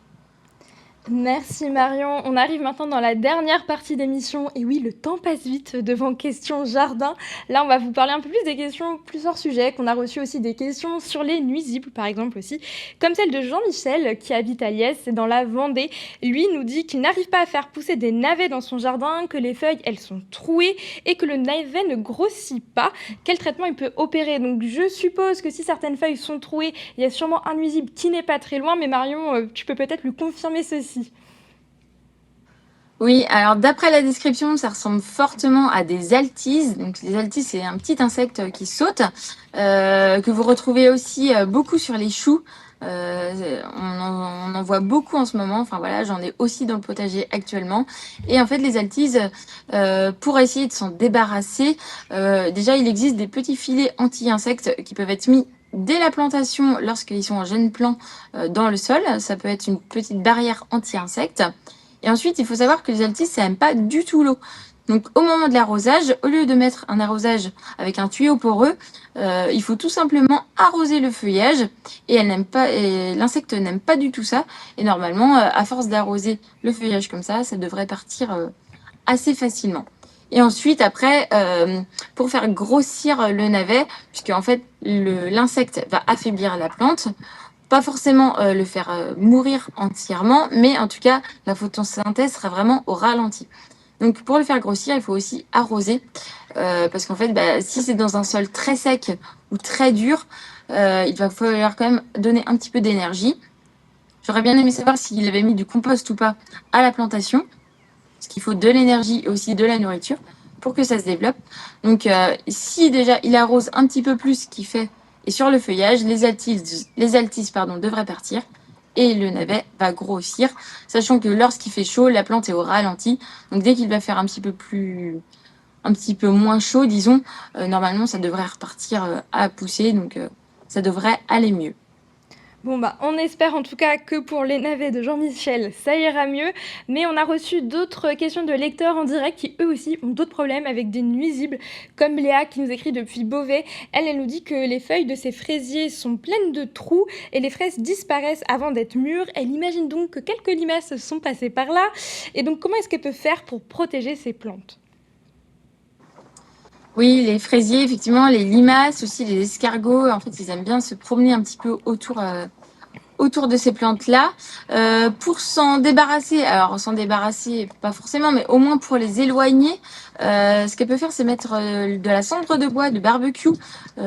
Merci Marion. On arrive maintenant dans la dernière partie d'émission. Et oui, le temps passe vite devant questions jardin. Là, on va vous parler un peu plus des questions plus hors sujet, qu'on a reçu aussi des questions sur les nuisibles, par exemple aussi, comme celle de Jean-Michel qui habite à Liesse, c'est dans la Vendée. Lui nous dit qu'il n'arrive pas à faire pousser des navets dans son jardin, que les feuilles, elles sont trouées et que le navet ne grossit pas. Quel traitement il peut opérer? Donc, je suppose que si certaines feuilles sont trouées, il y a sûrement un nuisible qui n'est pas très loin. Mais Marion, tu peux peut-être lui confirmer ceci. Oui, alors d'après la description, ça ressemble fortement à des altises. Donc les altises, c'est un petit insecte qui saute, que vous retrouvez aussi beaucoup sur les choux. On en voit beaucoup en ce moment. Enfin voilà, j'en ai aussi dans le potager actuellement. Et en fait, les altises, pour essayer de s'en débarrasser, déjà il existe des petits filets anti-insectes qui peuvent être mis dès la plantation lorsqu'ils sont en jeune plant dans le sol. Ça peut être une petite barrière anti-insectes. Et ensuite, il faut savoir que les altises, ça n'aime pas du tout l'eau. Donc, au moment de l'arrosage, au lieu de mettre un arrosage avec un tuyau poreux, il faut tout simplement arroser le feuillage. Et l'insecte n'aime pas du tout ça. Et normalement, à force d'arroser le feuillage comme ça devrait partir assez facilement. Et ensuite, après, pour faire grossir le navet, puisque en fait, l'insecte va affaiblir la plante, pas forcément le faire mourir entièrement, mais en tout cas, la photosynthèse sera vraiment au ralenti. Donc, pour le faire grossir, il faut aussi arroser, parce qu'en fait, si c'est dans un sol très sec ou très dur, il va falloir quand même donner un petit peu d'énergie. J'aurais bien aimé savoir s'il avait mis du compost ou pas à la plantation, parce qu'il faut de l'énergie et aussi de la nourriture pour que ça se développe. Donc, si déjà il arrose un petit peu plus, ce qui fait et sur le feuillage, les altises devraient partir et le navet va grossir, sachant que lorsqu'il fait chaud, la plante est au ralenti. Donc dès qu'il va faire un petit peu moins chaud, disons, normalement ça devrait repartir à pousser, donc ça devrait aller mieux. Bon on espère en tout cas que pour les navets de Jean-Michel, ça ira mieux. Mais on a reçu d'autres questions de lecteurs en direct qui eux aussi ont d'autres problèmes avec des nuisibles, comme Léa qui nous écrit depuis Beauvais. Elle nous dit que les feuilles de ses fraisiers sont pleines de trous et les fraises disparaissent avant d'être mûres. Elle imagine donc que quelques limaces sont passées par là. Et donc comment est-ce qu'elle peut faire pour protéger ses plantes? Oui, les fraisiers, effectivement, les limaces aussi, les escargots, en fait, ils aiment bien se promener un petit peu autour de ces plantes-là. Pour s'en débarrasser, alors s'en débarrasser, pas forcément, mais au moins pour les éloigner, ce qu'elle peut faire, c'est mettre de la cendre de bois, de barbecue,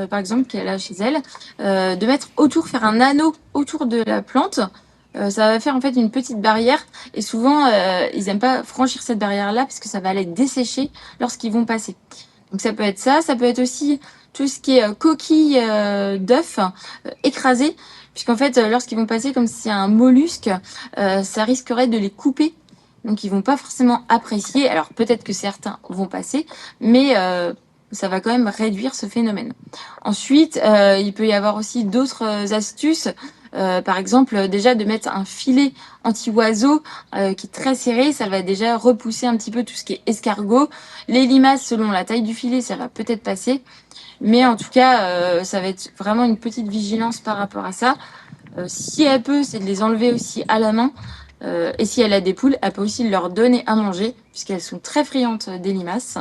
par exemple, qu'elle a chez elle, de mettre autour, faire un anneau autour de la plante. Ça va faire en fait une petite barrière et souvent ils aiment pas franchir cette barrière-là parce que ça va les dessécher lorsqu'ils vont passer. Donc ça peut être aussi tout ce qui est coquille d'œufs écrasées, puisqu'en fait lorsqu'ils vont passer comme si c'est un mollusque, ça risquerait de les couper. Donc ils vont pas forcément apprécier. Alors peut-être que certains vont passer, mais ça va quand même réduire ce phénomène. Ensuite, il peut y avoir aussi d'autres astuces. Par exemple, déjà de mettre un filet anti-oiseau qui est très serré, ça va déjà repousser un petit peu tout ce qui est escargot. Les limaces, selon la taille du filet, ça va peut-être passer. Mais en tout cas, ça va être vraiment une petite vigilance par rapport à ça. Si elle peut, c'est de les enlever aussi à la main. Et si elle a des poules, elle peut aussi leur donner à manger, puisqu'elles sont très friandes des limaces.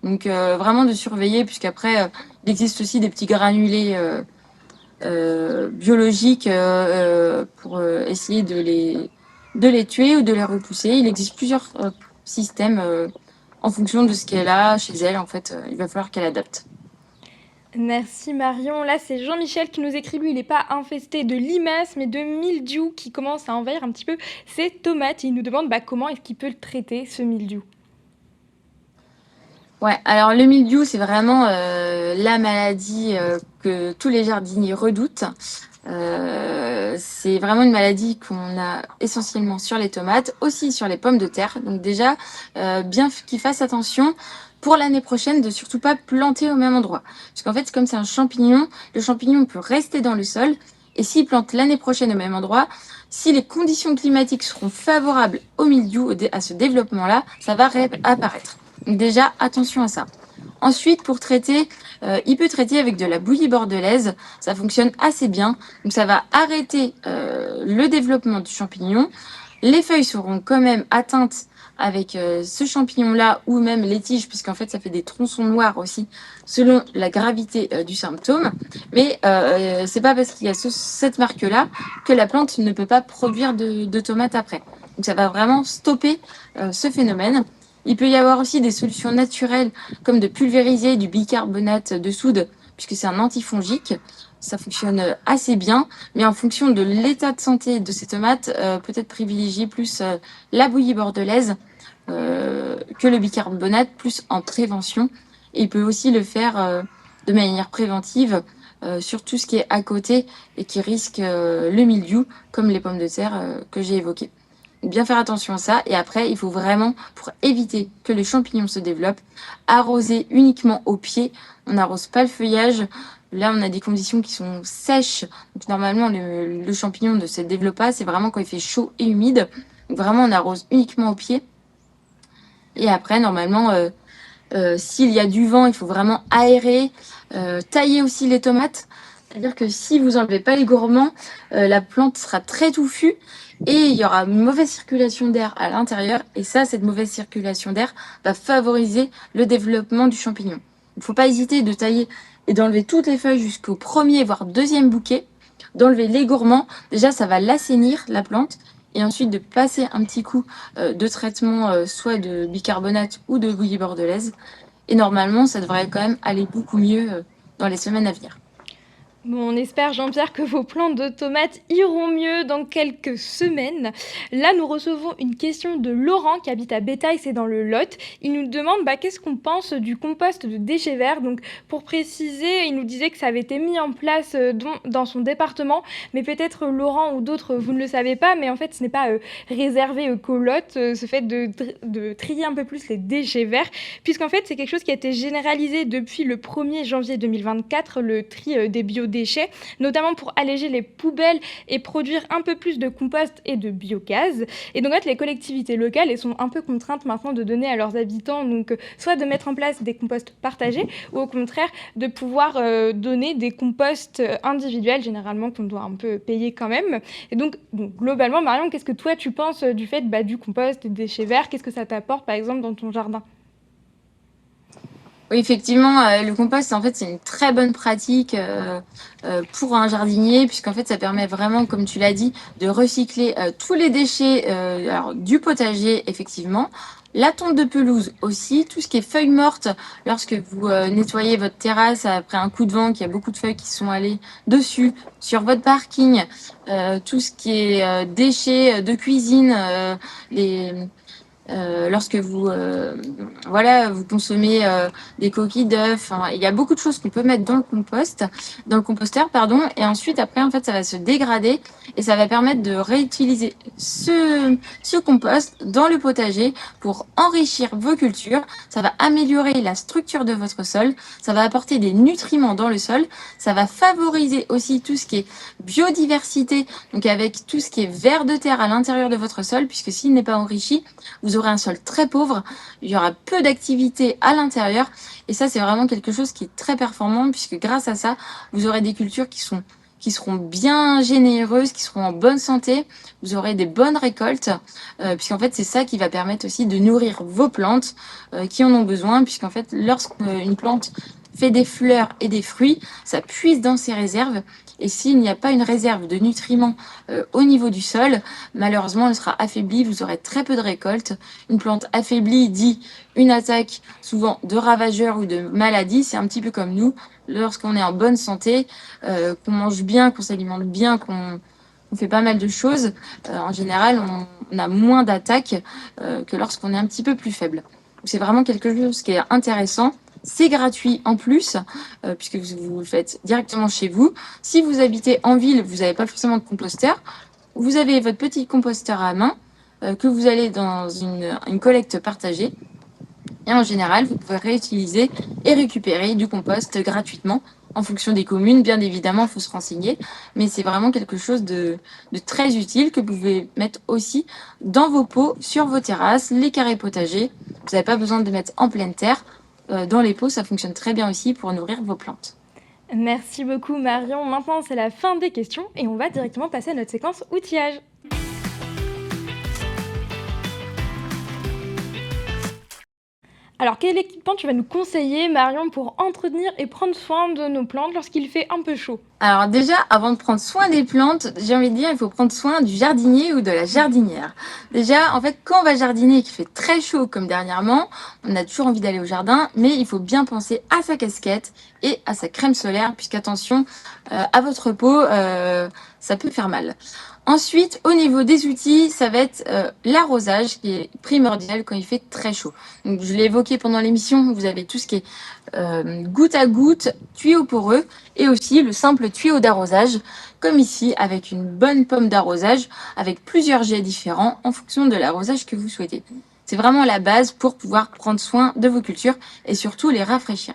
Donc vraiment de surveiller, puisqu'après, il existe aussi des petits granulés biologiques pour essayer de les tuer ou de les repousser. Il existe plusieurs systèmes en fonction de ce qu'elle a chez elle. En fait, il va falloir qu'elle adapte. Merci Marion. Là, c'est Jean-Michel qui nous écrit, lui, il n'est pas infesté de limaces, mais de mildiou qui commence à envahir un petit peu ses tomates. Il nous demande comment est-ce qu'il peut le traiter, ce mildiou. Ouais, alors le mildiou, c'est vraiment la maladie que tous les jardiniers redoutent. C'est vraiment une maladie qu'on a essentiellement sur les tomates, aussi sur les pommes de terre. Donc déjà, bien qu'ils fassent attention pour l'année prochaine de surtout pas planter au même endroit. Parce qu'en fait, comme c'est un champignon, le champignon peut rester dans le sol. Et s'ils plantent l'année prochaine au même endroit, si les conditions climatiques seront favorables au mildiou, à ce développement-là, ça va réapparaître. Donc déjà, attention à ça. Ensuite, pour traiter, il peut traiter avec de la bouillie bordelaise. Ça fonctionne assez bien. Donc ça va arrêter le développement du champignon. Les feuilles seront quand même atteintes avec ce champignon-là ou même les tiges, puisqu'en fait ça fait des tronçons noirs aussi, selon la gravité du symptôme. Mais c'est pas parce qu'il y a cette marque-là que la plante ne peut pas produire de tomates après. Donc ça va vraiment stopper ce phénomène. Il peut y avoir aussi des solutions naturelles comme de pulvériser du bicarbonate de soude, puisque c'est un antifongique. Ça fonctionne assez bien, mais en fonction de l'état de santé de ces tomates, peut-être privilégier plus la bouillie bordelaise que le bicarbonate, plus en prévention. Et il peut aussi le faire de manière préventive sur tout ce qui est à côté et qui risque le mildiou, comme les pommes de terre que j'ai évoquées. Bien faire attention à ça. Et après, il faut vraiment, pour éviter que les champignons se développent, arroser uniquement au pied. On n'arrose pas le feuillage. Là, on a des conditions qui sont sèches. Donc, normalement, le champignon ne se développe pas. C'est vraiment quand il fait chaud et humide. Donc, vraiment, on arrose uniquement au pied. Et après, normalement, s'il y a du vent, il faut vraiment aérer. Tailler aussi les tomates. C'est-à-dire que si vous enlevez pas les gourmands, la plante sera très touffue et il y aura une mauvaise circulation d'air à l'intérieur. Et ça, cette mauvaise circulation d'air va favoriser le développement du champignon. Il ne faut pas hésiter de tailler et d'enlever toutes les feuilles jusqu'au premier, voire deuxième bouquet. D'enlever les gourmands. Déjà, ça va l'assainir, la plante. Et ensuite, de passer un petit coup de traitement, soit de bicarbonate ou de bouillie bordelaise. Et normalement, ça devrait quand même aller beaucoup mieux dans les semaines à venir. Bon, on espère, Jean-Pierre, que vos plantes de tomates iront mieux dans quelques semaines. Là, nous recevons une question de Laurent qui habite à Bétail, c'est dans le Lot. Il nous demande qu'est-ce qu'on pense du compost de déchets verts. Donc, pour préciser, il nous disait que ça avait été mis en place dans son département, mais peut-être Laurent ou d'autres, vous ne le savez pas, mais en fait, ce n'est pas réservé qu'au Lot, ce fait de trier un peu plus les déchets verts, puisqu'en fait, c'est quelque chose qui a été généralisé depuis le 1er janvier 2024, le tri des biodéchets, notamment pour alléger les poubelles et produire un peu plus de compost et de biogaz. Et donc, en fait, les collectivités locales, elles sont un peu contraintes maintenant de donner à leurs habitants, donc, soit de mettre en place des composts partagés, ou au contraire, de pouvoir donner des composts individuels, généralement, qu'on doit un peu payer quand même. Et donc globalement, Marion, qu'est-ce que toi, tu penses du fait du compost et des déchets verts? Qu'est-ce que ça t'apporte, par exemple, dans ton jardin? Oui, effectivement, le compost, en fait, c'est une très bonne pratique, pour un jardinier puisqu'en fait, ça permet vraiment, comme tu l'as dit, de recycler, tous les déchets, alors du potager, effectivement, la tonte de pelouse aussi, tout ce qui est feuilles mortes lorsque vous, nettoyez votre terrasse après un coup de vent, qu'il y a beaucoup de feuilles qui sont allées dessus, sur votre parking, tout ce qui est, déchets, de cuisine, les lorsque vous, voilà, vous consommez des coquilles d'œufs. Enfin, il y a beaucoup de choses qu'on peut mettre dans le composteur, pardon. Et ensuite, après, en fait, ça va se dégrader et ça va permettre de réutiliser ce compost dans le potager pour enrichir vos cultures. Ça va améliorer la structure de votre sol. Ça va apporter des nutriments dans le sol. Ça va favoriser aussi tout ce qui est biodiversité, donc avec tout ce qui est vers de terre à l'intérieur de votre sol, puisque s'il n'est pas enrichi, vous aurez un sol très pauvre, il y aura peu d'activité à l'intérieur et ça c'est vraiment quelque chose qui est très performant puisque grâce à ça, vous aurez des cultures qui seront bien généreuses, qui seront en bonne santé, vous aurez des bonnes récoltes, puisqu'en fait c'est ça qui va permettre aussi de nourrir vos plantes qui en ont besoin, puisqu'en fait lorsqu'une plante fait des fleurs et des fruits, ça puise dans ses réserves. Et s'il n'y a pas une réserve de nutriments au niveau du sol, malheureusement, elle sera affaiblie, vous aurez très peu de récoltes. Une plante affaiblie dit une attaque souvent de ravageurs ou de maladies. C'est un petit peu comme nous, lorsqu'on est en bonne santé, qu'on mange bien, qu'on s'alimente bien, qu'on fait pas mal de choses, en général, on a moins d'attaques que lorsqu'on est un petit peu plus faible. Donc, c'est vraiment quelque chose qui est intéressant. C'est gratuit en plus, puisque vous le faites directement chez vous. Si vous habitez en ville, vous n'avez pas forcément de composteur. Vous avez votre petit composteur à main que vous allez dans une collecte partagée. Et en général, vous pouvez réutiliser et récupérer du compost gratuitement en fonction des communes. Bien évidemment, il faut se renseigner, mais c'est vraiment quelque chose de très utile que vous pouvez mettre aussi dans vos pots, sur vos terrasses, les carrés potagers. Vous n'avez pas besoin de mettre en pleine terre. Dans les pots, ça fonctionne très bien aussi pour nourrir vos plantes. Merci beaucoup Marion. Maintenant, c'est la fin des questions et on va directement passer à notre séquence outillage. Alors, quel équipement tu vas nous conseiller, Marion, pour entretenir et prendre soin de nos plantes lorsqu'il fait un peu chaud? Alors déjà, avant de prendre soin des plantes, j'ai envie de dire, il faut prendre soin du jardinier ou de la jardinière. Déjà, en fait, quand on va jardiner et qu'il fait très chaud comme dernièrement, on a toujours envie d'aller au jardin, mais il faut bien penser à sa casquette et à sa crème solaire, puisqu'attention, à votre peau, ça peut faire mal. Ensuite, au niveau des outils, ça va être l'arrosage qui est primordial quand il fait très chaud. Donc, je l'ai évoqué pendant l'émission, vous avez tout ce qui est goutte à goutte, tuyau poreux et aussi le simple tuyau d'arrosage, comme ici avec une bonne pomme d'arrosage avec plusieurs jets différents en fonction de l'arrosage que vous souhaitez. C'est vraiment la base pour pouvoir prendre soin de vos cultures et surtout les rafraîchir.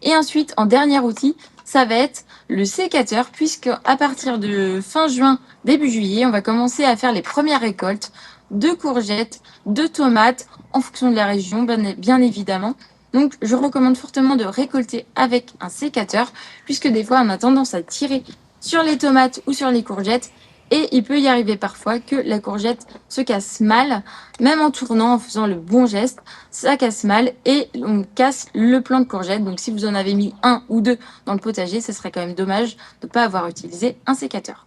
Et ensuite, en dernier outil, ça va être le sécateur, puisque à partir de fin juin, début juillet, on va commencer à faire les premières récoltes de courgettes, de tomates, en fonction de la région, bien évidemment. Donc, je recommande fortement de récolter avec un sécateur, puisque des fois, on a tendance à tirer sur les tomates ou sur les courgettes, et il peut y arriver parfois que la courgette se casse mal, même en tournant, en faisant le bon geste, ça casse mal et on casse le plant de courgette. Donc si vous en avez mis un ou deux dans le potager, ce serait quand même dommage de ne pas avoir utilisé un sécateur.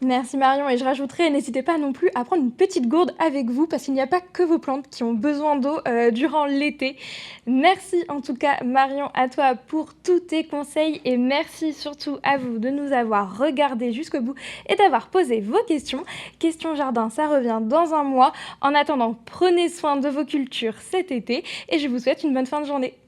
Merci Marion et je rajouterai, n'hésitez pas non plus à prendre une petite gourde avec vous parce qu'il n'y a pas que vos plantes qui ont besoin d'eau durant l'été. Merci en tout cas Marion à toi pour tous tes conseils et merci surtout à vous de nous avoir regardés jusqu'au bout et d'avoir posé vos questions. Question Jardin, ça revient dans un mois. En attendant, prenez soin de vos cultures cet été et je vous souhaite une bonne fin de journée.